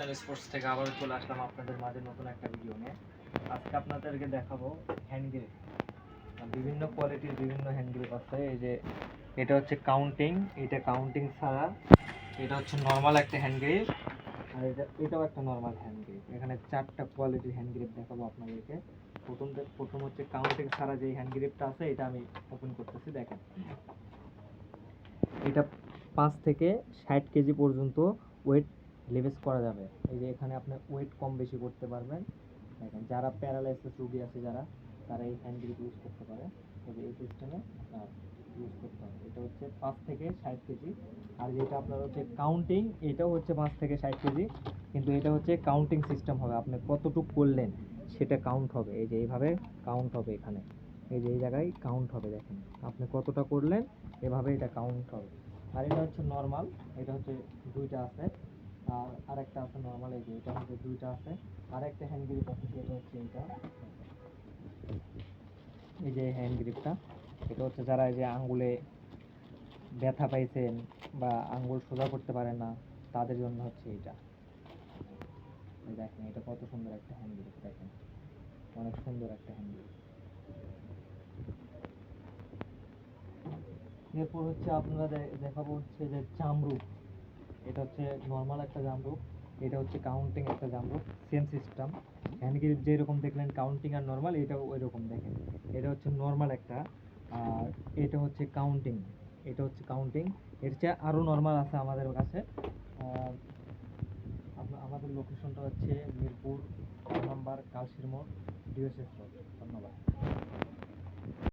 কাপ্তান sports থেকে আবারও চলে আসলাম আপনাদের মাঝে নতুন একটা ভিডিও নিয়ে। আজকে আপনাদেরকে দেখাবো হ্যান্ড গ্রিপ। বিভিন্ন কোয়ালিটির বিভিন্ন হ্যান্ড গ্রিপ আছে। এই যে এটা হচ্ছে কাউন্টিং, এটা কাউন্টিং ছাড়া, এটা হচ্ছে নর্মাল একটা হ্যান্ড গ্রিপ, আর এটাও একটা নর্মাল হ্যান্ড গ্রিপ। এখানে চারটা কোয়ালিটির হ্যান্ড গ্রিপ দেখাবো আপনাদেরকে। প্রথম হচ্ছে কাউন্টিং ছাড়া যে হ্যান্ড গ্রিপটা আছে, এটা আমি ওপেন করতেছি। দেখেন, এটা 5 থেকে 60 কেজি পর্যন্ত ওয়েট লিভেজ করা যাবে। এই যে এখানে আপনি ওয়েট কম বেশি করতে পারবেন। দেখেন, যারা প্যারালাইসিস রোগী আছে তারা এই হ্যান্ড গ্রিপ ইউজ করতে পারে। তবে এই সিস্টেমে আপনার ইউজ করতে হবে। এটা হচ্ছে 5 থেকে 60 কেজি। আর যেটা আপনার হচ্ছে কাউন্টিং, এটাও হচ্ছে 5 থেকে 60 কেজি, কিন্তু এটা হচ্ছে কাউন্টিং সিস্টেম হবে। আপনি কতটুকু করলেন সেটা কাউন্ট হবে। এই যে এইভাবে কাউন্ট হবে। এখানে এই যে এই জায়গায় কাউন্ট হবে। দেখেন আপনি কতটা করলেন, এভাবে এটা কাউন্ট হবে। আর এটা হচ্ছে নর্মাল, এটা হচ্ছে দুইটা আছে। আর আরেকটা আছে নর্মাল, এই যে এটা হচ্ছে দুইটা আছে। আরেকটা হ্যান্ড গ্রিপ আছে, সেটা হচ্ছে এইটা। এই যে হ্যান্ড গ্রিপটা, এটা হচ্ছে যারা এই যে আঙ্গুলে ব্যথা পাইছেন বা আঙ্গুল সোজা করতে পারেন না, তাদের জন্য হচ্ছে এইটা। দেখেন এটা কত সুন্দর একটা হ্যান্ড গ্রিপ। দেখেন অনেক সুন্দর একটা হ্যান্ড গ্রিপ। এরপর হচ্ছে আপনারা দেখাবো হচ্ছে যে জামরুক। এটা হচ্ছে নর্মাল একটা জামরুক, এটা হচ্ছে কাউন্টিং একটা জামরুক। সেম সিস্টেম, হ্যান্ড গ্রিপ যেরকম দেখলেন কাউন্টিং আর নর্মাল, এটাও ওই রকম। দেখেন এটা হচ্ছে নর্মাল একটা, আর এটা হচ্ছে কাউন্টিং। এটা হচ্ছে কাউন্টিং, এর চেয়ে আরও নর্মাল আছে আমাদের কাছে। আমাদের লোকেশনটা হচ্ছে মিরপুর 4 নম্বর কালশির মোড়, ডিওসিস রোড। ধন্যবাদ।